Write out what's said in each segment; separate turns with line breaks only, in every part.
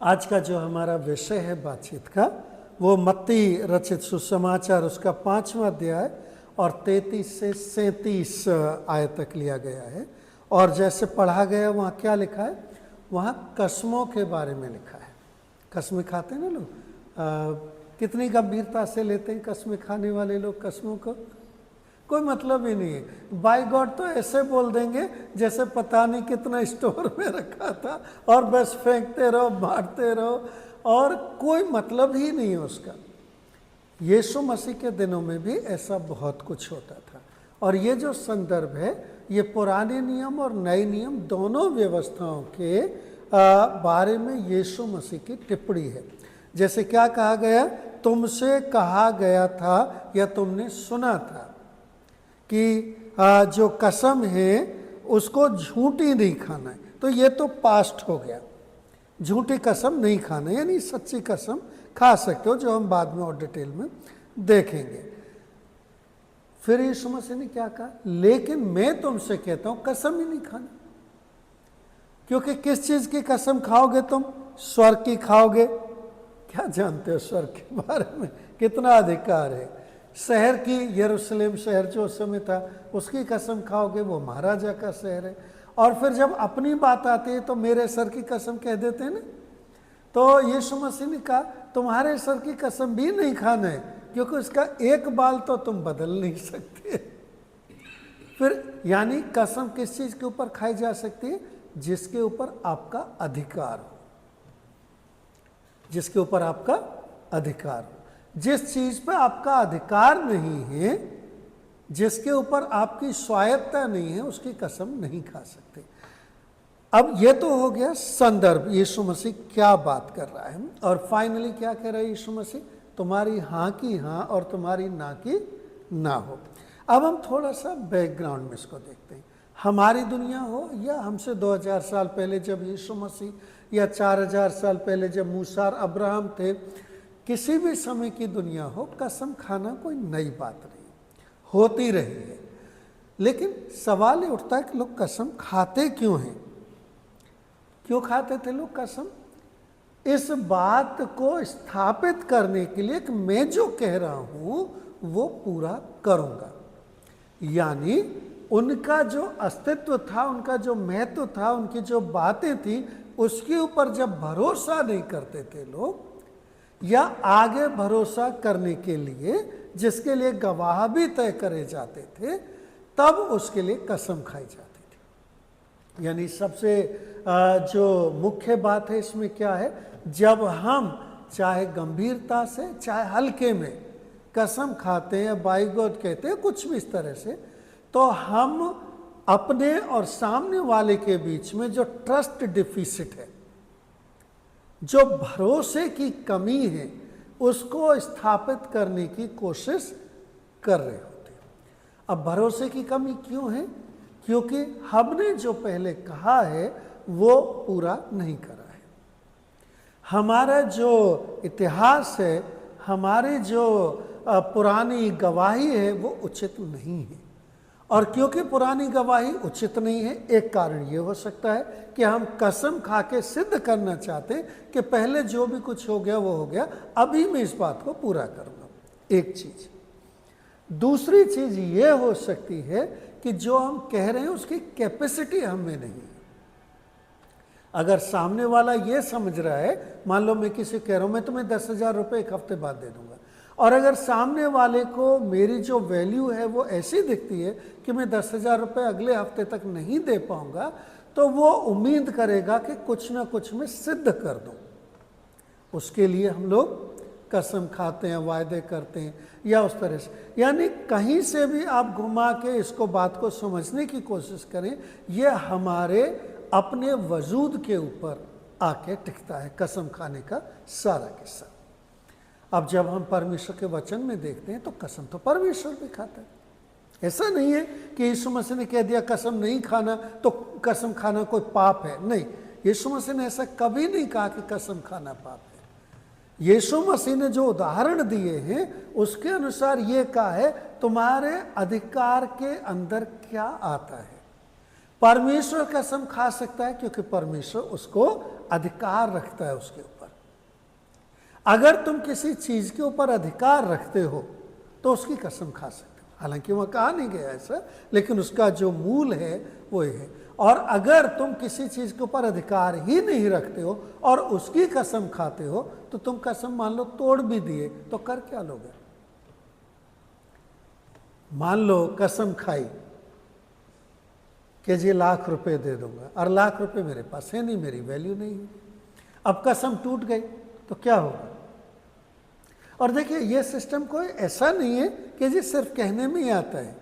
आज का जो हमारा विषय है बातचीत का वो मत्ती रचित सुसमाचार उसका 5वां अध्याय और 33 से 37 आयत तक लिया गया है। और जैसे पढ़ा गया वहाँ क्या लिखा है, वहाँ कसमों के बारे में लिखा है। कसमें खाते हैं ना लोग, कितनी गंभीरता से लेते हैं कसमें खाने वाले लोग कसमों को, कोई मतलब ही नहीं है। बाय गॉड तो ऐसे बोल देंगे जैसे पता नहीं कितना स्टोर में रखा था और बस फेंकते रहो मारते रहो और कोई मतलब ही नहीं है उसका। यीशु मसीह के दिनों में भी ऐसा बहुत कुछ होता था। और ये जो संदर्भ है ये पुराने नियम और नए नियम दोनों व्यवस्थाओं के बारे में यीशु मसीह की टिप्पणी है। जैसे क्या कहा गया, तुमसे कहा गया था या तुमने सुना था कि जो कसम है उसको झूठी नहीं खाना है। तो ये तो पास्ट हो गया, झूठी कसम नहीं खाना, यानी सच्ची कसम खा सकते हो, जो हम बाद में और डिटेल में देखेंगे। फिर यीशु मसीह ने क्या कहा, लेकिन मैं तुमसे कहता हूं कसम ही नहीं खाना। क्योंकि किस चीज की कसम खाओगे तुम, स्वर्ग की खाओगे। क्या जानते हो स्वर्ग के बारे में, कितना अधिकार है। शहर की, यरूशलेम शहर जो उस समय था उसकी कसम खाओगे, वो महाराजा का शहर है। और फिर जब अपनी बात आती है तो मेरे सर की कसम कह देते हैं ना। तो यीशु मसीह ने कहा तुम्हारे सर की कसम भी नहीं खाना है, क्योंकि उसका एक बाल तो तुम बदल नहीं सकते। फिर यानी कसम किस चीज के ऊपर खाई जा सकती है, जिसके ऊपर आपका अधिकार हो, जिसके ऊपर आपका अधिकार हो। जिस चीज पे आपका अधिकार नहीं है, जिसके ऊपर आपकी स्वायत्ता नहीं है, उसकी कसम नहीं खा सकते। अब ये तो हो गया संदर्भ, यीशु मसीह क्या बात कर रहा है। और फाइनली क्या कह रहा है यीशु मसीह, तुम्हारी हाँ की हाँ और तुम्हारी ना की ना हो। अब हम थोड़ा सा बैकग्राउंड में इसको देखते हैं। हमारी दुनिया हो या हमसे 2000 साल पहले जब यीशु मसीह, या 4000 साल पहले जब मूसा और अब्राहम थे, किसी भी समय की दुनिया हो, कसम खाना कोई नई बात नहीं, होती रही है। लेकिन सवाल ये उठता है कि लोग कसम खाते क्यों हैं, क्यों खाते थे लोग कसम। इस बात को स्थापित करने के लिए कि मैं जो कह रहा हूं वो पूरा करूंगा। यानी उनका जो अस्तित्व था, उनका जो महत्व था, उनकी जो बातें थी, उसके ऊपर जब भरोसा नहीं करते थे लोग, या आगे भरोसा करने के लिए जिसके लिए गवाह भी तय करे जाते थे, तब उसके लिए कसम खाई जाती थी। यानी सबसे जो मुख्य बात है इसमें क्या है, जब हम चाहे गंभीरता से चाहे हल्के में कसम खाते हैं, बाय गॉड कहते हैं, कुछ भी इस तरह से, तो हम अपने और सामने वाले के बीच में जो ट्रस्ट डिफिसिट है, जो भरोसे की कमी है, उसको स्थापित करने की कोशिश कर रहे होते हैं। अब भरोसे की कमी क्यों है, क्योंकि हमने जो पहले कहा है वो पूरा नहीं करा है। हमारा जो इतिहास है, हमारी जो पुरानी गवाही है वो उचित नहीं है। और क्योंकि पुरानी गवाही उचित नहीं है, एक कारण ये हो सकता है कि हम कसम खा के सिद्ध करना चाहते हैं कि पहले जो भी कुछ हो गया वो हो गया, अभी मैं इस बात को पूरा करूंगा। एक चीज। दूसरी चीज ये हो सकती है कि जो हम कह रहे हैं उसकी कैपेसिटी हमें नहीं है। अगर सामने वाला ये समझ रहा है, मान लो मैं किसी कह रहा हूं मैं तुम्हें 10,000 रुपये एक हफ्ते बाद दे दूंगा, और अगर सामने वाले को मेरी जो वैल्यू है वो ऐसी दिखती है कि मैं 10,000 रुपये अगले हफ्ते तक नहीं दे पाऊंगा, तो वो उम्मीद करेगा कि कुछ ना कुछ मैं सिद्ध कर दूं। उसके लिए हम लोग कसम खाते हैं, वायदे करते हैं, या उस तरह से। यानी कहीं से भी आप घुमा के इसको बात को समझने की कोशिश करें, ये हमारे अपने वजूद के ऊपर आके टिकता है कसम खाने का सारा किस्सा। अब जब हम परमेश्वर के वचन में देखते हैं तो कसम तो परमेश्वर भी खाता है। ऐसा नहीं है कि यीशु मसीह ने कह दिया कसम नहीं खाना तो कसम खाना कोई पाप है, नहीं। यीशु मसीह ने ऐसा कभी नहीं कहा कि कसम खाना पाप है। यीशु मसीह ने जो उदाहरण दिए हैं उसके अनुसार ये कहा है तुम्हारे अधिकार के अंदर क्या आता है। परमेश्वर कसम खा सकता है क्योंकि परमेश्वर उसको अधिकार रखता है उसके ऊपर। अगर तुम किसी चीज के ऊपर अधिकार रखते हो तो उसकी कसम खा सकते हो। हालांकि वह कहा नहीं गया ऐसा, लेकिन उसका जो मूल है वो ये है। और अगर तुम किसी चीज के ऊपर अधिकार ही नहीं रखते हो और उसकी कसम खाते हो, तो तुम कसम मान लो तोड़ भी दिए तो कर क्या लोगे? मान लो कसम खाई कि जी ₹1,00,000 दे दूंगा, और ₹1,00,000 मेरे पास है नहीं, मेरी वैल्यू नहीं है। अब कसम टूट गई तो क्या होगा? और देखिए, ये सिस्टम कोई ऐसा नहीं है कि जी सिर्फ कहने में ही आता है।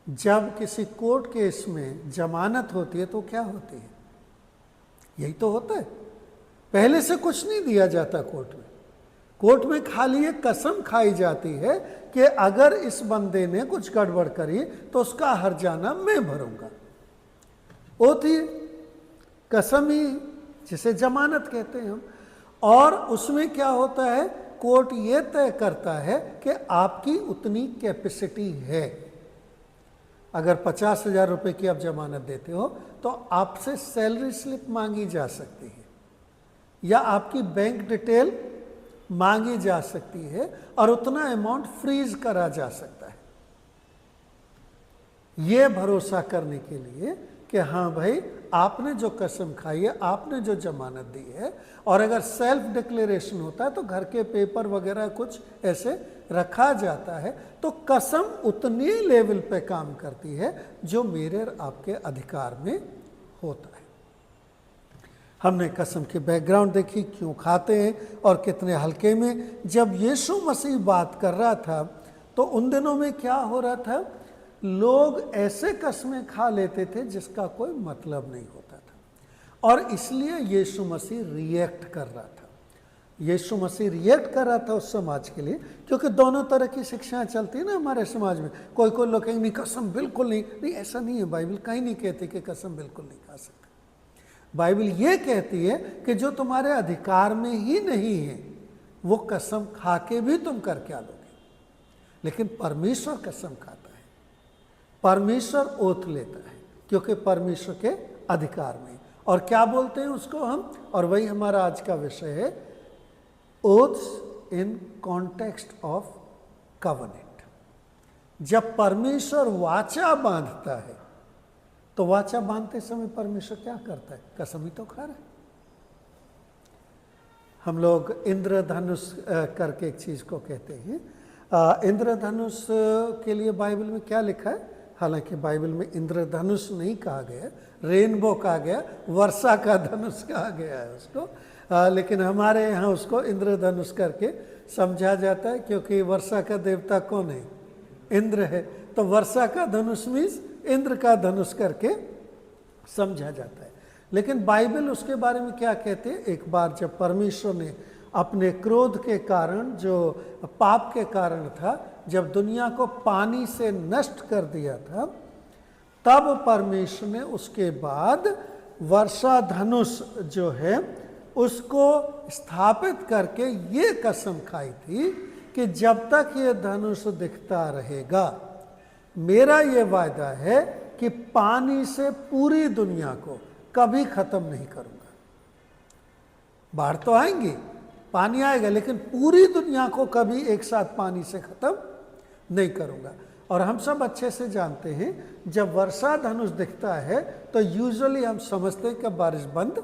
जब किसी कोर्ट केस में जमानत होती है तो क्या होती है? यही तो होता है, पहले से कुछ नहीं दिया जाता कोर्ट में। कोर्ट में खाली एक कसम खाई जाती है कि अगर इस बंदे ने कुछ गड़बड़ करी तो उसका हर्जाना मैं भरूंगा। होती है कसम ही, जिसे जमानत कहते हैं हम। और उसमें क्या होता है, कोर्ट ये तय करता है कि आपकी उतनी कैपेसिटी है। अगर 50,000 रुपए की आप जमानत देते हो तो आपसे सैलरी स्लिप मांगी जा सकती है या आपकी बैंक डिटेल मांगी जा सकती है और उतना अमाउंट फ्रीज करा जा सकता है, ये भरोसा करने के लिए कि हाँ भाई, आपने जो कसम खाई है, आपने जो जमानत दी है। और अगर सेल्फ डिक्लेरेशन होता है तो घर के पेपर वगैरह कुछ ऐसे रखा जाता है, तो कसम उतनी लेवल पे काम करती है जो मेरे और आपके अधिकार में होता है। हमने कसम की बैकग्राउंड देखी, क्यों खाते हैं और कितने हल्के में। जब यीशु मसीह बात कर रहा था तो उन दिनों में क्या हो रहा था, लोग ऐसे कसमें खा लेते थे जिसका कोई मतलब नहीं होता था, और इसलिए यीशु मसीह रिएक्ट कर रहा था। यीशु मसीह रिएक्ट कर रहा था उस समाज के लिए, क्योंकि दोनों तरह की शिक्षाएं चलती है ना हमारे समाज में। कोई कोई लोग कहेंगे नहीं, कसम बिल्कुल नहीं, नहीं ऐसा नहीं है, बाइबल कहीं नहीं कहती कि कसम बिल्कुल नहीं खा सकते। बाइबल ये कहती है कि जो तुम्हारे अधिकार में ही नहीं है वो कसम खा के भी तुम कर क्या लोगे। लेकिन परमेश्वर कसम खाता है, परमेश्वर ओथ लेता है, क्योंकि परमेश्वर के अधिकार में। और क्या बोलते हैं उसको हम, और वही हमारा आज का विषय है, oaths in context of covenant. जब परमेश्वर वाचा बांधता है तो वाचा बांधते समय परमेश्वर क्या करता है? कसम ही तो खा रहा है। हम लोग इंद्रधनुष करके एक चीज को कहते हैं। इंद्रधनुष के लिए बाइबल में क्या लिखा है? हालांकि बाइबल में इंद्रधनुष नहीं कहा गया, रेनबो कहा गया, वर्षा का धनुष कहा गया है उसको। लेकिन हमारे यहाँ उसको इंद्रधनुष करके समझा जाता है, क्योंकि वर्षा का देवता कौन है? इंद्र है। तो वर्षा का धनुष मीन्स इंद्र का धनुष करके समझा जाता है। लेकिन बाइबल उसके बारे में क्या कहते हैं? एक बार जब परमेश्वर ने अपने क्रोध के कारण, जो पाप के कारण था, जब दुनिया को पानी से नष्ट कर दिया था, तब परमेश्वर ने उसके बाद वर्षा धनुष जो है उसको स्थापित करके ये कसम खाई थी कि जब तक ये धनुष दिखता रहेगा, मेरा ये वायदा है कि पानी से पूरी दुनिया को कभी खत्म नहीं करूंगा। बाढ़ तो आएंगी, पानी आएगा, लेकिन पूरी दुनिया को कभी एक साथ पानी से खत्म नहीं करूंगा। और हम सब अच्छे से जानते हैं, जब वर्षा धनुष दिखता है तो यूजुअली हम समझते हैं कि बारिश बंद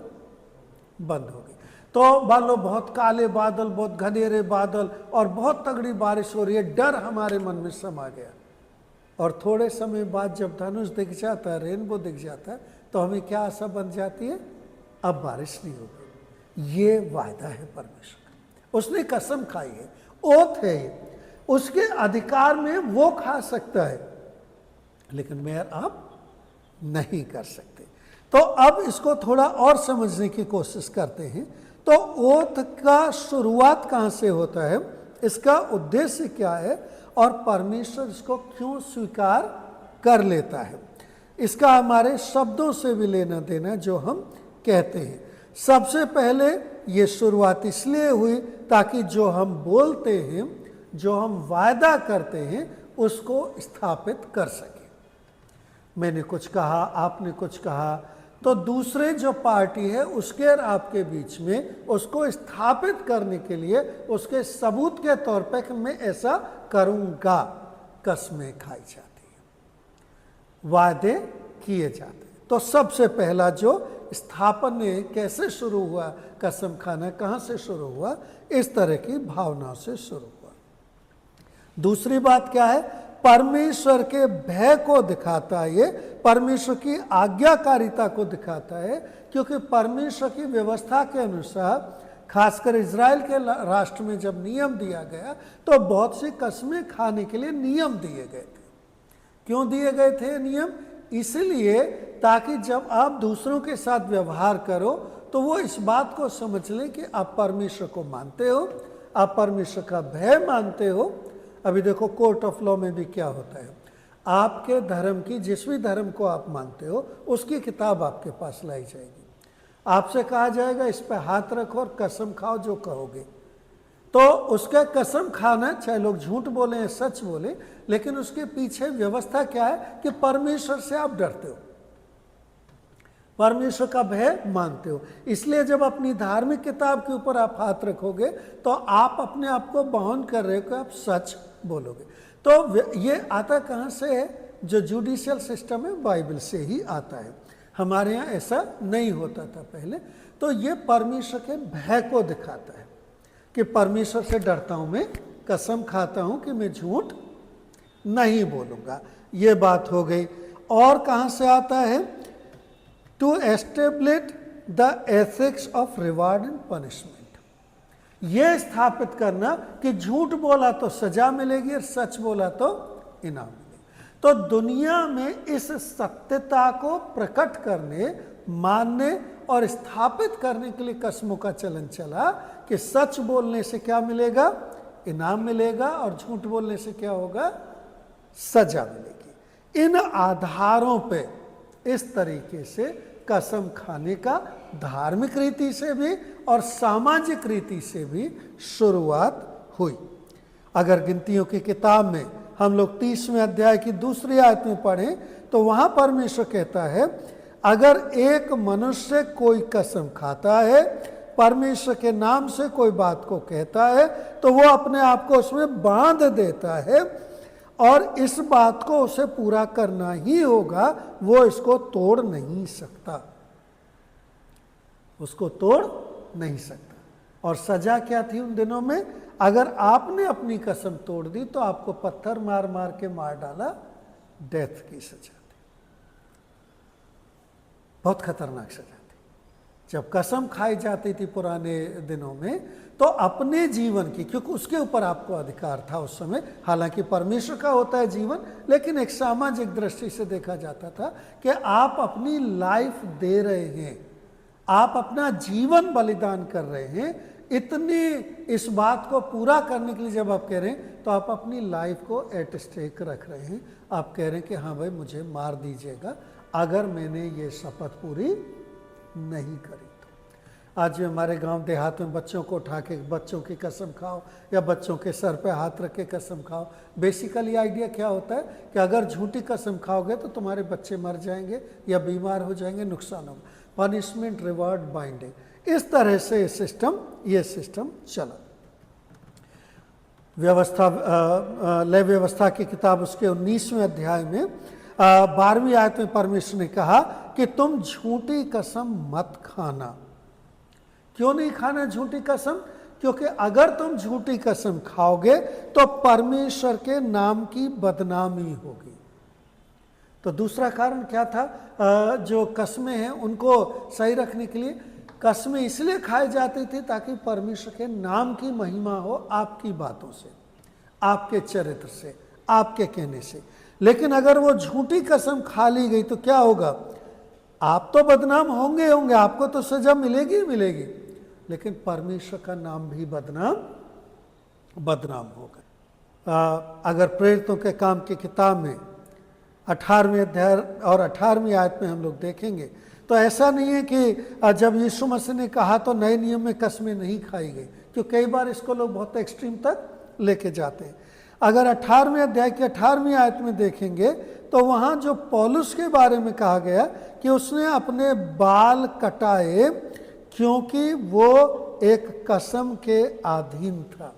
हो गई। तो मान लो बहुत काले बादल, बहुत घनेरे बादल और बहुत तगड़ी बारिश हो रही है, डर हमारे मन में समा गया। और थोड़े समय बाद जब धनुष दिख जाता है, रेनबो दिख जाता है, तो हमें क्या आशा बन जाती है? अब बारिश नहीं होगी। ये वायदा है परमेश्वर का, उसने कसम खाई है, ओथ है, उसके अधिकार में वो खा सकता है, लेकिन मैं आप नहीं कर सकते। तो अब इसको थोड़ा और समझने की कोशिश करते हैं। तो ओथ का शुरुआत कहाँ से होता है, इसका उद्देश्य क्या है, और परमेश्वर इसको क्यों स्वीकार कर लेता है, इसका हमारे शब्दों से भी लेना देना जो हम कहते हैं। सबसे पहले ये शुरुआत इसलिए हुई ताकि जो हम बोलते हैं, जो हम वायदा करते हैं, उसको स्थापित कर सके। मैंने कुछ कहा, आपने कुछ कहा, तो दूसरे जो पार्टी है उसके और आपके बीच में उसको स्थापित करने के लिए उसके सबूत के तौर पर कि मैं ऐसा करूंगा, कस्में खाई जाती है, वादे किए जाते हैं। तो सबसे पहला जो स्थापन कैसे शुरू हुआ, कसम खाना कहाँ से शुरू हुआ, इस तरह की भावनाओं से शुरू हुआ। दूसरी बात क्या है, परमेश्वर के भय को दिखाता है, ये परमेश्वर की आज्ञाकारिता को दिखाता है, क्योंकि परमेश्वर की व्यवस्था के अनुसार खासकर इजराइल के राष्ट्र में जब नियम दिया गया तो बहुत सी कस्में खाने के लिए नियम दिए गए थे। क्यों दिए गए थे नियम? इसलिए ताकि जब आप दूसरों के साथ व्यवहार करो तो वो इस बात को समझ लें कि आप परमेश्वर को मानते हो, आप परमेश्वर का भय मानते हो। अभी देखो कोर्ट ऑफ लॉ में भी क्या होता है, आपके धर्म की, जिस भी धर्म को आप मानते हो उसकी किताब आपके पास लाई जाएगी, आपसे कहा जाएगा इस पे हाथ रखो और कसम खाओ जो कहोगे। तो उसका कसम खाना, चाहे लोग झूठ बोले या सच बोले, लेकिन उसके पीछे व्यवस्था क्या है कि परमेश्वर से आप डरते हो, परमेश्वर का भय मानते हो। इसलिए जब अपनी धार्मिक किताब के ऊपर आप हाथ रखोगे तो आप अपने आप को बाउंड कर रहे हो कि आप सच बोलोगे। तो ये आता कहाँ से है? जो जुडिशियल सिस्टम है बाइबल से ही आता है। हमारे यहाँ ऐसा नहीं होता था पहले। तो ये परमेश्वर के भय को दिखाता है कि परमेश्वर से डरता हूँ, मैं कसम खाता हूँ कि मैं झूठ नहीं बोलूँगा। ये बात हो गई। और कहाँ से आता है? To establish the ethics of reward and punishment, ये स्थापित करना कि झूठ बोला तो सजा मिलेगी और सच बोला तो इनाम मिलेगा। तो दुनिया में इस सत्यता को प्रकट करने, मानने और स्थापित करने के लिए कस्मों का चलन चला कि सच बोलने से क्या मिलेगा? इनाम मिलेगा, और झूठ बोलने से क्या होगा? सजा मिलेगी। इन आधारों पे इस तरीके से कसम खाने का धार्मिक रीति से भी और सामाजिक रीति से भी शुरुआत हुई। अगर गिनतियों की किताब में हम लोग 30वें अध्याय की दूसरी आयत में पढ़ें तो वहां परमेश्वर कहता है, अगर एक मनुष्य कोई कसम खाता है, परमेश्वर के नाम से कोई बात को कहता है, तो वो अपने आप को उसमें बांध देता है और इस बात को उसे पूरा करना ही होगा, वो इसको तोड़ नहीं सकता, उसको तोड़ नहीं सकता। और सजा क्या थी उन दिनों में? अगर आपने अपनी कसम तोड़ दी तो आपको पत्थर मार मार के मार डाला, डेथ की सजा थी। बहुत खतरनाक सजा थी। जब कसम खाई जाती थी पुराने दिनों में तो अपने जीवन की, क्योंकि उसके ऊपर आपको अधिकार था उस समय, हालांकि परमेश्वर का होता है जीवन, लेकिन एक सामाजिक दृष्टि से देखा जाता था कि आप अपनी लाइफ दे रहे हैं, आप अपना जीवन बलिदान कर रहे हैं। इतनी इस बात को पूरा करने के लिए जब आप कह रहे हैं तो आप अपनी लाइफ को एट स्टेक रख रहे हैं। आप कह रहे हैं कि हाँ भाई मुझे मार दीजिएगा अगर मैंने ये शपथ पूरी नहीं करी तो। आज भी हमारे गांव देहात में बच्चों को उठा के बच्चों की कसम खाओ या बच्चों के सर पे हाथ रख के कसम खाओ। बेसिकली आइडिया क्या होता है कि अगर झूठी कसम खाओगे तो तुम्हारे बच्चे मर जाएंगे या बीमार हो जाएंगे, नुकसान होगा। पनिशमेंट, रिवार्ड, बाइंडिंग, इस तरह से ये सिस्टम चला। लय व्यवस्था की किताब उसके 19वें अध्याय में 12वीं आयत में परमेश्वर ने कहा कि तुम झूठी कसम मत खाना। क्यों नहीं खाना झूठी कसम? क्योंकि अगर तुम झूठी कसम खाओगे तो परमेश्वर के नाम की बदनामी होगी। तो दूसरा कारण क्या था? जो कस्में हैं उनको सही रखने के लिए कस्में इसलिए खाई जाती थी ताकि परमेश्वर के नाम की महिमा हो, आपकी बातों से, आपके चरित्र से, आपके कहने से। लेकिन अगर वो झूठी कसम खा ली गई तो क्या होगा? आप तो बदनाम होंगे, आपको तो सजा मिलेगी, लेकिन परमेश्वर का नाम भी बदनाम होगा। अगर प्रेरितों के काम की किताब में 18वें अध्याय और 18वीं आयत में हम लोग देखेंगे तो ऐसा नहीं है कि जब यीशु मसीह ने कहा तो नए नियम में कसमें नहीं खाई गई, क्योंकि कई बार इसको लोग बहुत एक्सट्रीम तक लेके जाते हैं। अगर 18वें अध्याय की 18वीं आयत में देखेंगे तो वहाँ जो पौलुस के बारे में कहा गया कि उसने अपने बाल कटाए क्योंकि वो एक कसम के अधीन था,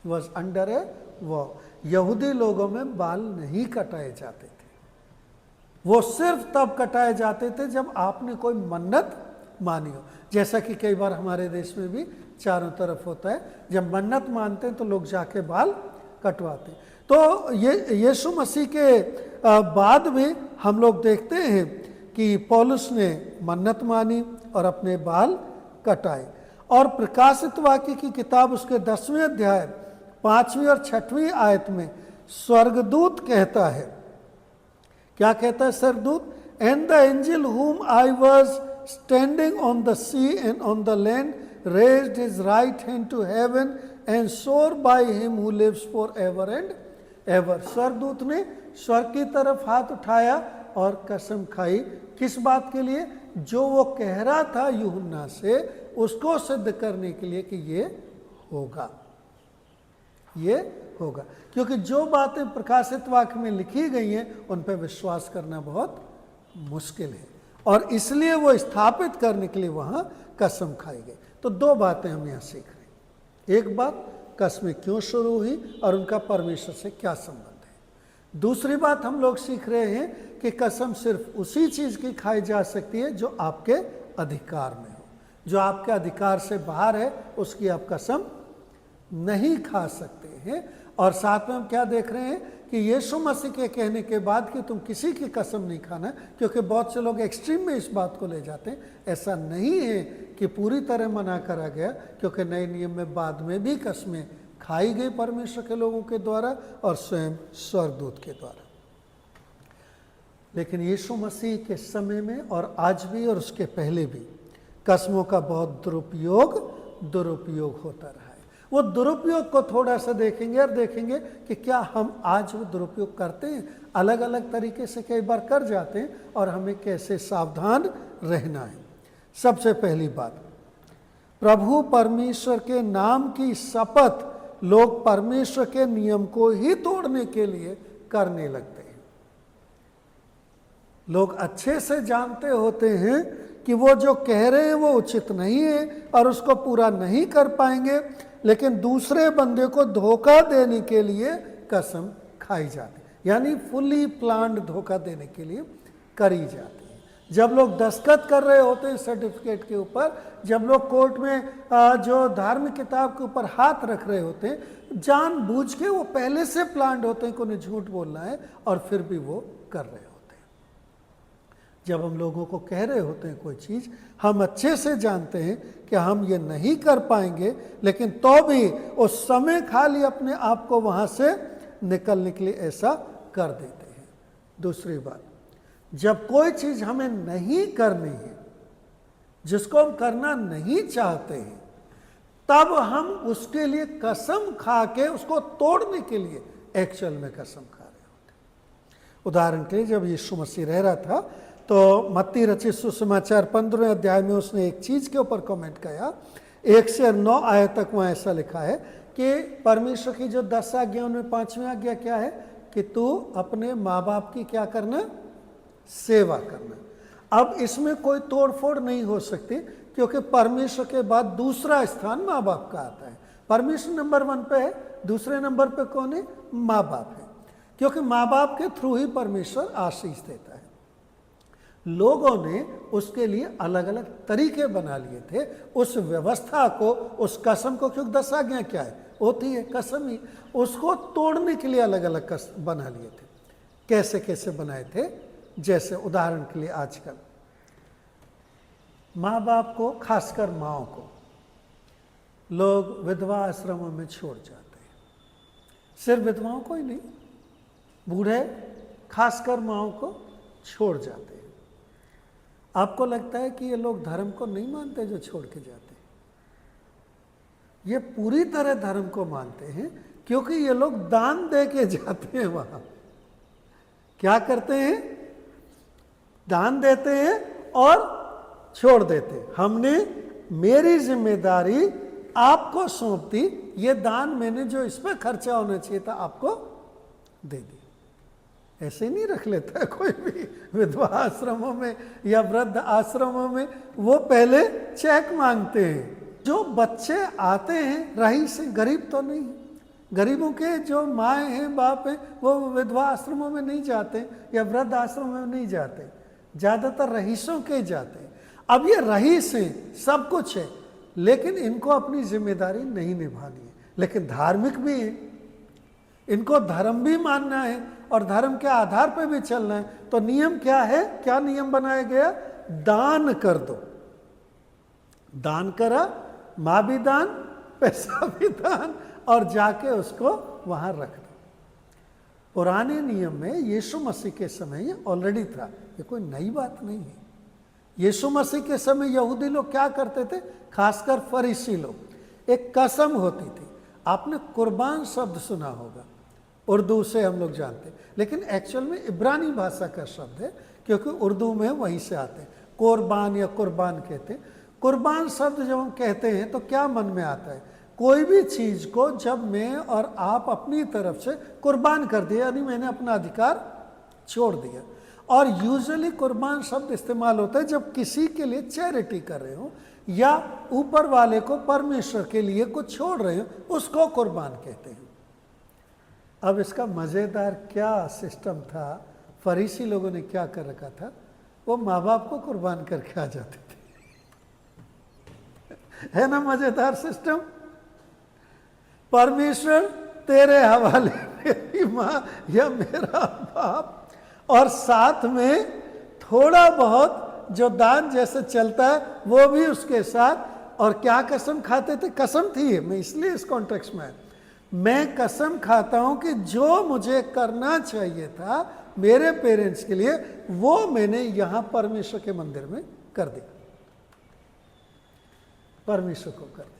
वॉज अंडर ए वॉ। यहूदी लोगों में बाल नहीं कटाए जाते थे, वो सिर्फ तब कटाए जाते थे जब आपने कोई मन्नत मानी हो। जैसा कि कई बार हमारे देश में भी चारों तरफ होता है, जब मन्नत मानते हैं तो लोग जाके बाल कटवाते हैं। तो ये यीशु मसीह के बाद में हम लोग देखते हैं कि पौलुस ने मन्नत मानी और अपने बाल कटाए। और प्रकाशित वाक्य की किताब उसके 10वें अध्याय 5वीं और 6वीं आयत में स्वर्गदूत कहता है, क्या कहता है स्वर्गदूत? And the angel whom I was standing on the sea and on the land raised his right hand to heaven and swore by him who lives for ever and ever. स्वर्गदूत ने स्वर्ग की तरफ हाथ उठाया और कसम खाई, किस बात के लिए? जो वो कह रहा था यूहन्ना से, उसको सिद्ध करने के लिए कि ये होगा, ये होगा। क्योंकि जो बातें प्रकाशित वाक्य में लिखी गई हैं उन पर विश्वास करना बहुत मुश्किल है, और इसलिए वो स्थापित करने के लिए वहां कसम खाई गई। तो दो बातें हम यहाँ सीख रहे हैं। एक बात, कसमें क्यों शुरू हुई और उनका परमेश्वर से क्या संबंध है। दूसरी बात हम लोग सीख रहे हैं कि कसम सिर्फ उसी चीज की खाई जा सकती है जो आपके अधिकार में हो। जो आपके अधिकार से बाहर है उसकी आप कसम नहीं खा सकते हैं। और साथ में हम क्या देख रहे हैं कि यीशु मसीह के कहने के बाद कि तुम किसी की कसम नहीं खाना, क्योंकि बहुत से लोग एक्सट्रीम में इस बात को ले जाते हैं। ऐसा नहीं है कि पूरी तरह मना करा गया, क्योंकि नए नियम में बाद में भी कसमें खाई गई परमेश्वर के लोगों के द्वारा और स्वयं स्वर्गदूत के द्वारा। लेकिन यीशु मसीह के समय में और आज भी और उसके पहले भी कसमों का बहुत दुरुपयोग होता रहा है। वो दुरुपयोग को थोड़ा सा देखेंगे और देखेंगे कि क्या हम आज वो दुरुपयोग करते हैं। अलग अलग तरीके से कई बार कर जाते हैं और हमें कैसे सावधान रहना है। सबसे पहली बात, प्रभु परमेश्वर के नाम की शपथ लोग परमेश्वर के नियम को ही तोड़ने के लिए करने लगते हैं। लोग अच्छे से जानते होते हैं कि वो जो कह रहे हैं वो उचित नहीं है और उसको पूरा नहीं कर पाएंगे, लेकिन दूसरे बंदे को धोखा देने के लिए कसम खाई जाती है, यानी फुली प्लान्ड धोखा देने के लिए करी जाती है। जब लोग दस्तखत कर रहे होते हैं सर्टिफिकेट के ऊपर, जब लोग कोर्ट में जो धार्मिक किताब के ऊपर हाथ रख रहे होते हैं, जानबूझ के वो पहले से प्लान्ड होते हैं कि उन्हें झूठ बोलना है और फिर भी वो कर रहे होते हैं। जब हम लोगों को कह रहे होते हैं कोई चीज़, हम अच्छे से जानते हैं कि हम ये नहीं कर पाएंगे, लेकिन तो भी उस समय खाली अपने आप को वहाँ से निकलने के लिए ऐसा कर देते हैं। दूसरी बात, जब कोई चीज़ हमें नहीं करनी है, जिसको हम करना नहीं चाहते हैं, तब हम उसके लिए कसम खा के उसको तोड़ने के लिए एक्चुअल में कसम खा रहे होते हैं। उदाहरण के लिए जब यीशु मसीह रह रहा था तो मत्ती रचित सुसमाचार 15वें अध्याय में उसने एक चीज़ के ऊपर कमेंट किया। 1 से 9 आयत तक वहाँ ऐसा लिखा है कि परमेश्वर की जो 10 आज्ञा उनमें 5वीं आज्ञा क्या है कि तू अपने माँ बाप की क्या करना, सेवा करना। अब इसमें कोई तोड़फोड़ नहीं हो सकती, क्योंकि परमेश्वर के बाद दूसरा स्थान माँ बाप का आता है। परमेश्वर नंबर 1 पे है, दूसरे नंबर पे कौन है? माँ बाप है, क्योंकि माँ बाप के थ्रू ही परमेश्वर आशीष देता है। लोगों ने उसके लिए अलग अलग तरीके बना लिए थे उस व्यवस्था को, उस कसम को, क्योंकि 10 आज्ञा क्या है, होती है कसम ही, उसको तोड़ने के लिए अलग अलग कसम बना लिए थे। कैसे कैसे बनाए थे? जैसे उदाहरण के लिए आजकल माँ बाप को, खासकर माँओं को, लोग विधवा आश्रमों में छोड़ जाते हैं। सिर्फ विधवाओं को ही नहीं, बूढ़े खासकर माँओं को छोड़ जाते हैं। आपको लगता है कि ये लोग धर्म को नहीं मानते जो छोड़ के जाते हैं? ये पूरी तरह धर्म को मानते हैं, क्योंकि ये लोग दान दे के जाते हैं। वहाँ क्या करते हैं? दान देते हैं और छोड़ देते हैं। हमने मेरी जिम्मेदारी आपको सौंप दी, ये दान मैंने जो इस पर खर्चा होना चाहिए था आपको दे दी। ऐसे ही नहीं रख लेता है कोई भी विधवा आश्रमों में या वृद्ध आश्रमों में, वो पहले चेक मांगते हैं। जो बच्चे आते हैं रईस से, गरीब तो नहीं, गरीबों के जो माएँ हैं बाप हैं वो विधवा आश्रमों में नहीं जाते या वृद्ध आश्रमों में नहीं जाते, ज़्यादातर रईसों के जाते हैं। अब ये रईस हैं, सब कुछ है, लेकिन इनको अपनी जिम्मेदारी नहीं निभानी है, लेकिन धार्मिक भी है, इनको धर्म भी मानना है और धर्म के आधार पर भी चलना है। तो नियम क्या है, क्या नियम बनाया गया? दान कर दो, दान करा, माँ भी दान, पैसा भी दान, और जाके उसको वहां रख दो। पुराने नियम में यीशु मसीह के समय ये ऑलरेडी था, ये कोई नई बात नहीं है। यीशु मसीह के समय यहूदी लोग क्या करते थे, खासकर फरीसी लोग, एक कसम होती थी। आपने कुर्बान शब्द सुना होगा, उर्दू से हम लोग जानते हैं, लेकिन एक्चुअल में इब्रानी भाषा का शब्द है, क्योंकि उर्दू में वहीं से आते हैं। कुर्बान या कुर्बान कहते हैं। कुर्बान शब्द जब हम कहते हैं तो क्या मन में आता है? कोई भी चीज को जब मैं और आप अपनी तरफ से कुर्बान कर दिया, यानी मैंने अपना अधिकार छोड़ दिया। और यूजुअली कुर्बान शब्द इस्तेमाल होता है जब किसी के लिए चैरिटी कर रहे हो या ऊपर वाले को, परमेश्वर के लिए कुछ छोड़ रहे हो, उसको कुर्बान कहते हैं। अब इसका मजेदार क्या सिस्टम था, फरीसी लोगों ने क्या कर रखा था, वो माँ बाप को कुर्बान करके आ जाते थे। है ना मजेदार सिस्टम? परमेश्वर तेरे हवाले मेरी माँ या मेरा बाप, और साथ में थोड़ा बहुत जो दान जैसे चलता है वो भी उसके साथ। और क्या कसम खाते थे? कसम थी, मैं इसलिए इस कॉन्टेक्स्ट में, मैं कसम खाता हूं कि जो मुझे करना चाहिए था मेरे पेरेंट्स के लिए, वो मैंने यहां परमेश्वर के मंदिर में कर दिया, परमेश्वर को कर दिया।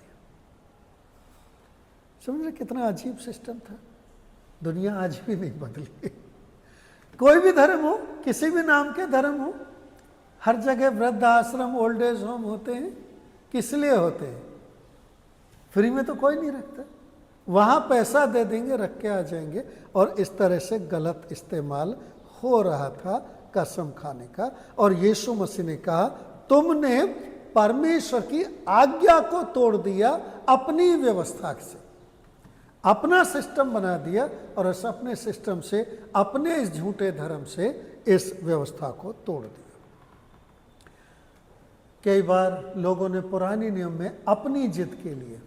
समझ रहे कितना अजीब सिस्टम था? दुनिया आज भी नहीं बदली। कोई भी धर्म हो, किसी भी नाम के धर्म हो, हर जगह वृद्ध आश्रम, ओल्ड एज होम होते हैं। किस लिए होते हैं? फ्री में तो कोई नहीं रखता, वहां पैसा दे देंगे, रख के आ जाएंगे। और इस तरह से गलत इस्तेमाल हो रहा था कसम खाने का। और यीशु मसीह ने कहा, तुमने परमेश्वर की आज्ञा को तोड़ दिया, अपनी व्यवस्था से अपना सिस्टम बना दिया, और उस अपने सिस्टम से, अपने इस झूठे धर्म से इस व्यवस्था को तोड़ दिया। कई बार लोगों ने पुराने नियम में अपनी जिद के लिए,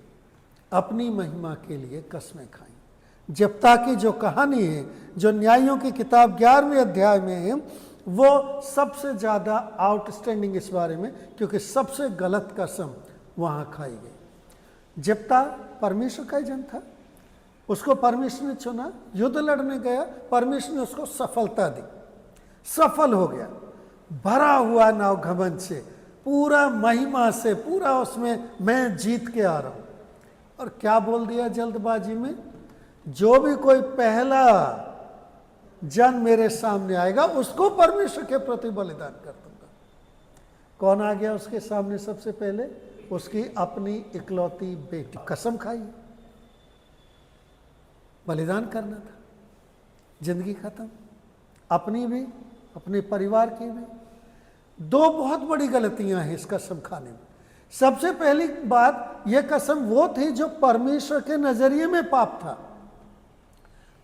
अपनी महिमा के लिए कसमें खाई। जेप्ता की जो कहानी है, जो न्यायों की किताब 11वें अध्याय में है, वो सबसे ज़्यादा आउटस्टैंडिंग इस बारे में, क्योंकि सबसे गलत कसम वहाँ खाई गई। जेप्ता परमेश्वर का ही जन था, उसको परमेश्वर ने चुना, युद्ध लड़ने गया, परमेश्वर ने उसको सफलता दी, सफल हो गया, भरा हुआ नाव घमंड से, पूरा महिमा से, पूरा उसमें मैं जीत के आ रहा हूँ। और क्या बोल दिया जल्दबाजी में? जो भी कोई पहला जन मेरे सामने आएगा उसको परमेश्वर के प्रति बलिदान कर दूंगा। कौन आ गया उसके सामने सबसे पहले? उसकी अपनी इकलौती बेटी। कसम खाई, बलिदान करना था, जिंदगी खत्म, अपनी भी, अपने परिवार की भी। दो बहुत बड़ी गलतियां हैं इस कसम खाने में। सबसे पहली बात, यह कसम वो थी जो परमेश्वर के नजरिए में पाप था।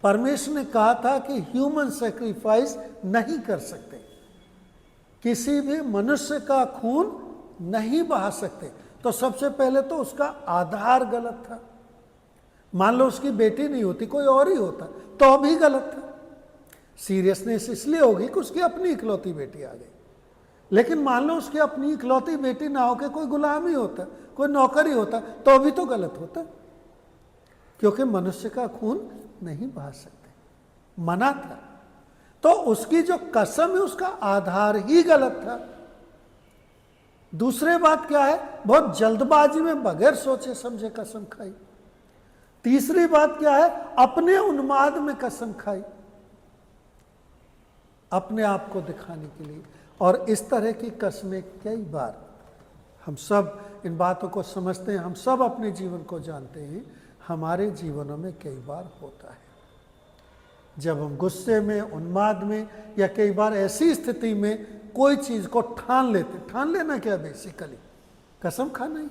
परमेश्वर ने कहा था कि ह्यूमन सैक्रिफाइस नहीं कर सकते, किसी भी मनुष्य का खून नहीं बहा सकते। तो सबसे पहले तो उसका आधार गलत था। मान लो उसकी बेटी नहीं होती, कोई और ही होता, तो भी गलत था। सीरियसनेस इसलिए होगी कि उसकी अपनी इकलौती बेटी आ गई। लेकिन मान लो उसकी अपनी इकलौती बेटी ना होकर कोई गुलाम ही होता, कोई नौकर ही होता, तो भी तो गलत होता, क्योंकि मनुष्य का खून नहीं बहा सकते, मना था। तो उसकी जो कसम है उसका आधार ही गलत था। दूसरी बात क्या है? बहुत जल्दबाजी में बगैर सोचे समझे कसम खाई। तीसरी बात क्या है? अपने उन्माद में कसम खाई, अपने आप को दिखाने के लिए। और इस तरह की कस्में कई बार, हम सब इन बातों को समझते हैं, हम सब अपने जीवन को जानते हैं, हमारे जीवनों में कई बार होता है। जब हम गुस्से में, उन्माद में, या कई बार ऐसी स्थिति में कोई चीज़ को ठान लेते, ठान लेना क्या बेसिकली, कसम खाना ही।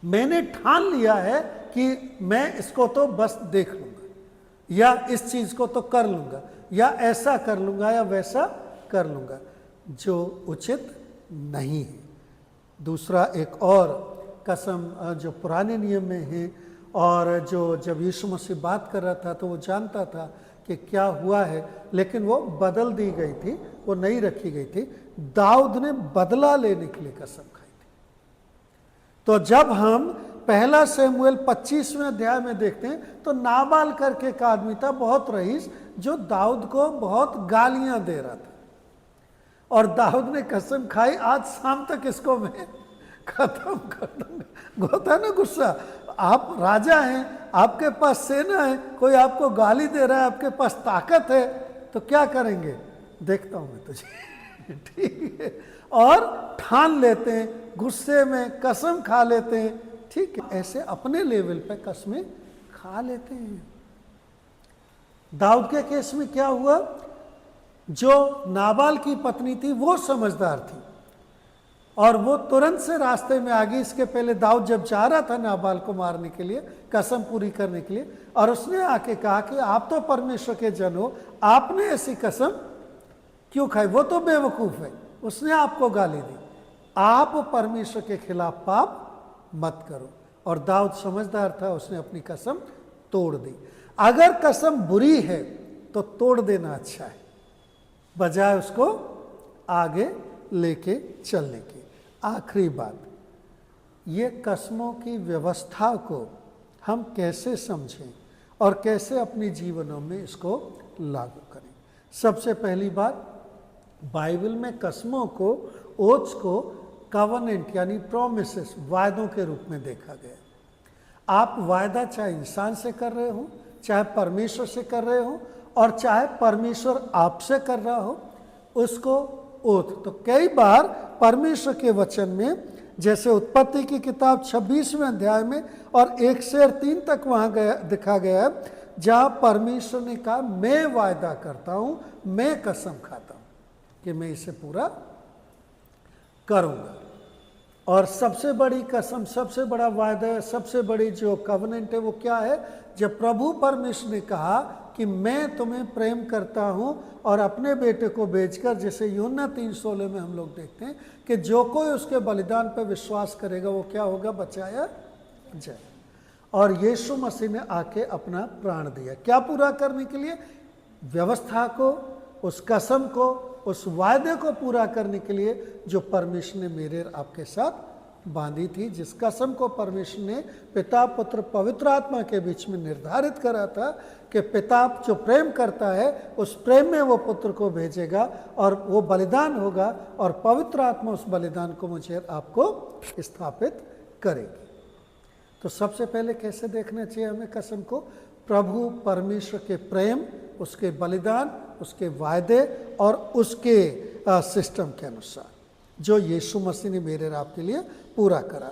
मैंने ठान लिया है कि मैं इसको तो बस देख लूँगा, या इस चीज़ को तो कर लूँगा, या ऐसा कर लूँगा, या वैसा कर लूँगा, जो उचित नहीं है। दूसरा एक और कसम जो पुराने नियम में है, और जो जब यीशु मसीह बात कर रहा था तो वो जानता था कि क्या हुआ है, लेकिन वो बदल दी गई थी, वो नहीं रखी गई थी। दाऊद ने बदला लेने के लिए कसम खाई थी। तो जब हम पहला शमूएल 25वें अध्याय में देखते हैं तो नाबाल करके एक आदमी था, बहुत रईस, जो दाऊद को बहुत गालियां दे रहा था, और दाऊद ने कसम खाई, आज शाम तक इसको मैं खत्म कर दूंगा। होता है ना गुस्सा, आप राजा हैं, आपके पास सेना है, कोई आपको गाली दे रहा है, आपके पास ताकत है, तो क्या करेंगे, देखता हूं मैं तुझे। ठीक है, और ठान लेते हैं, गुस्से में कसम खा लेते हैं। ठीक है, ऐसे अपने लेवल पे कसमें खा लेते हैं। दाऊद के केस में क्या हुआ, जो नाबाल की पत्नी थी वो समझदार थी, और वो तुरंत से रास्ते में आ गई। इसके पहले दाऊद जब जा रहा था नाबाल को मारने के लिए, कसम पूरी करने के लिए, और उसने आके कहा कि आप तो परमेश्वर के जन हो, आपने ऐसी कसम क्यों खाई, वो तो बेवकूफ़ है, उसने आपको गाली दी, आप परमेश्वर के खिलाफ पाप मत करो। और दाऊद समझदार था, उसने अपनी कसम तोड़ दी। अगर कसम बुरी है तो तोड़ देना अच्छा है, बजाय उसको आगे लेके चलने की। आखिरी बात, ये कसमों की व्यवस्था को हम कैसे समझें और कैसे अपने जीवनों में इसको लागू करें। सबसे पहली बात, बाइबल में कसमों को, ओथ्स को कवनेंट यानी प्रोमिसेस, वायदों के रूप में देखा गया। आप वायदा चाहे इंसान से कर रहे हो, चाहे परमेश्वर से कर रहे हो, और चाहे परमेश्वर आपसे कर रहा हो, उसको ओथ। तो कई बार परमेश्वर के वचन में, जैसे उत्पत्ति की किताब 26वें अध्याय में और 1 से 3 तक वहाँ दिखा गया है, जहाँ परमेश्वर ने कहा मैं वायदा करता हूँ, मैं कसम खाता हूँ कि मैं इसे पूरा करूँगा। और सबसे बड़ी कसम, सबसे बड़ा वायदा, सबसे बड़ी जो कवनेंट है वो क्या है, जब प्रभु परमेश्वर ने कहा कि मैं तुम्हें प्रेम करता हूँ और अपने बेटे को भेजकर, जैसे यूहन्ना 3:16 में हम लोग देखते हैं कि जो कोई उसके बलिदान पर विश्वास करेगा वो क्या होगा, बचाया जाए। और यीशु मसीह ने आके अपना प्राण दिया, क्या पूरा करने के लिए, व्यवस्था को, उस कसम को, उस वायदे को पूरा करने के लिए जो परमेश्वर ने मेरे और आपके साथ बांधी थी, जिस कसम को परमेश्वर ने पिता, पुत्र, पवित्र आत्मा के बीच में निर्धारित करा था कि पिता जो प्रेम करता है उस प्रेम में वो पुत्र को भेजेगा और वो बलिदान होगा, और पवित्र आत्मा उस बलिदान को मुझे और आपको स्थापित करेगी। तो सबसे पहले कैसे देखना चाहिए हमें कसम को, प्रभु परमेश्वर के प्रेम, उसके बलिदान, उसके वायदे और उसके सिस्टम के अनुसार जो यीशु मसीह ने मेरे और आपके लिए पूरा करा।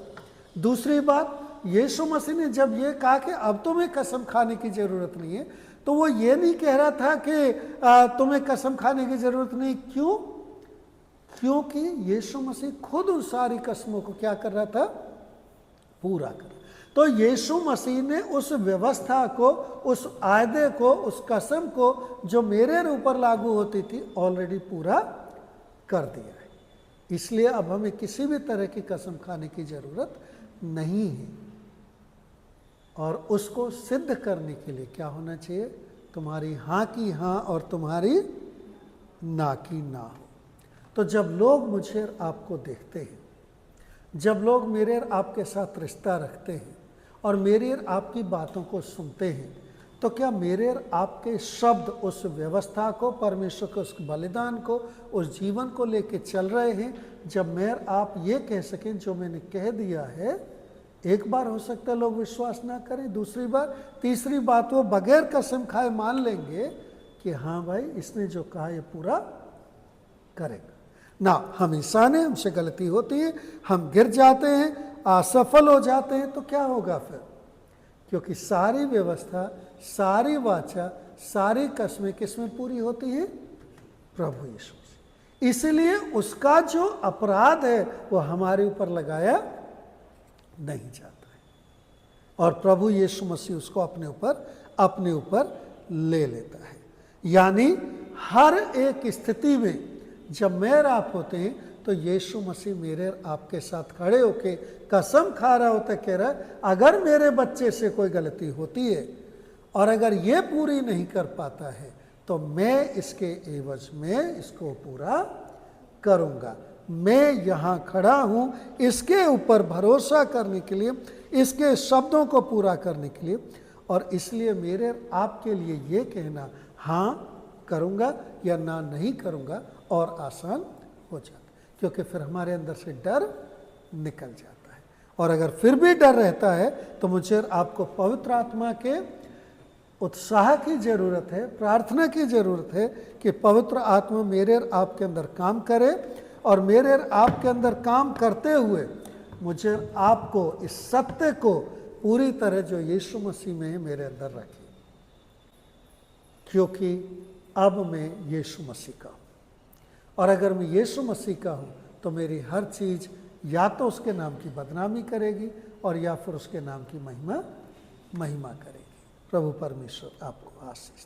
दूसरी बात, यीशु मसीह ने जब ये कहा कि अब तुम्हें कसम खाने की ज़रूरत नहीं है, तो वो ये नहीं कह रहा था कि तुम्हें कसम खाने की ज़रूरत नहीं। क्यों? क्योंकि यीशु मसीह खुद उन सारी कसमों को क्या कर रहा था, पूरा कर। तो यीशु मसीह ने उस व्यवस्था को, उस आयदे को, उस कसम को जो मेरे ऊपर लागू होती थी ऑलरेडी पूरा कर दिया है। इसलिए अब हमें किसी भी तरह की कसम खाने की ज़रूरत नहीं है। और उसको सिद्ध करने के लिए क्या होना चाहिए, तुम्हारी हाँ की हाँ और तुम्हारी ना की ना हो। तो जब लोग मुझे और आपको देखते हैं, जब लोग मेरे और आपके साथ रिश्ता रखते हैं और मेरे और आपकी बातों को सुनते हैं, तो क्या मेरे और आपके शब्द उस व्यवस्था को, परमेश्वर के उस बलिदान को, उस जीवन को लेके चल रहे हैं, जब मैं और आप ये कह सकें जो मैंने कह दिया है। एक बार हो सकता है लोग विश्वास ना करें, दूसरी बार, तीसरी बात वो बगैर कसम खाए मान लेंगे कि हाँ भाई इसने जो कहा ये पूरा करेगा। ना, हम इंसान हैं, हमसे गलती होती है, हम गिर जाते हैं, असफल हो जाते हैं, तो क्या होगा फिर? क्योंकि सारी व्यवस्था, सारी वाचा, सारी कसमें किसमें पूरी होती हैं? प्रभु यीशु से। इसलिए उसका जो अपराध है वो हमारे ऊपर लगाया नहीं जाता है, और प्रभु यीशु मसीह उसको अपने ऊपर ले लेता है। यानी हर एक स्थिति में जब मैं और आप होते हैं तो यीशु मसीह मेरे और आपके साथ खड़े होके कसम खा रहा होता, कह रहा है अगर मेरे बच्चे से कोई गलती होती है और अगर ये पूरी नहीं कर पाता है तो मैं इसके एवज में इसको पूरा करूँगा। मैं यहाँ खड़ा हूँ इसके ऊपर भरोसा करने के लिए, इसके शब्दों को पूरा करने के लिए, और इसलिए मेरे आपके लिए ये कहना हाँ करूँगा या ना नहीं करूँगा और आसान हो जाता, क्योंकि फिर हमारे अंदर से डर निकल जाता है। और अगर फिर भी डर रहता है तो मुझे आपको पवित्र आत्मा के उत्साह की ज़रूरत है, प्रार्थना की ज़रूरत है कि पवित्र आत्मा मेरे और आपके अंदर काम करे, और मेरे और आपके अंदर काम करते हुए मुझे आपको इस सत्य को पूरी तरह जो यीशु मसीह में है मेरे अंदर रखे, क्योंकि अब मैं यीशु मसीह का हूँ। और अगर मैं यीशु मसीह का हूँ तो मेरी हर चीज़ या तो उसके नाम की बदनामी करेगी और या फिर उसके नाम की महिमा करेगी। प्रभु परमेश्वर आपको आशीष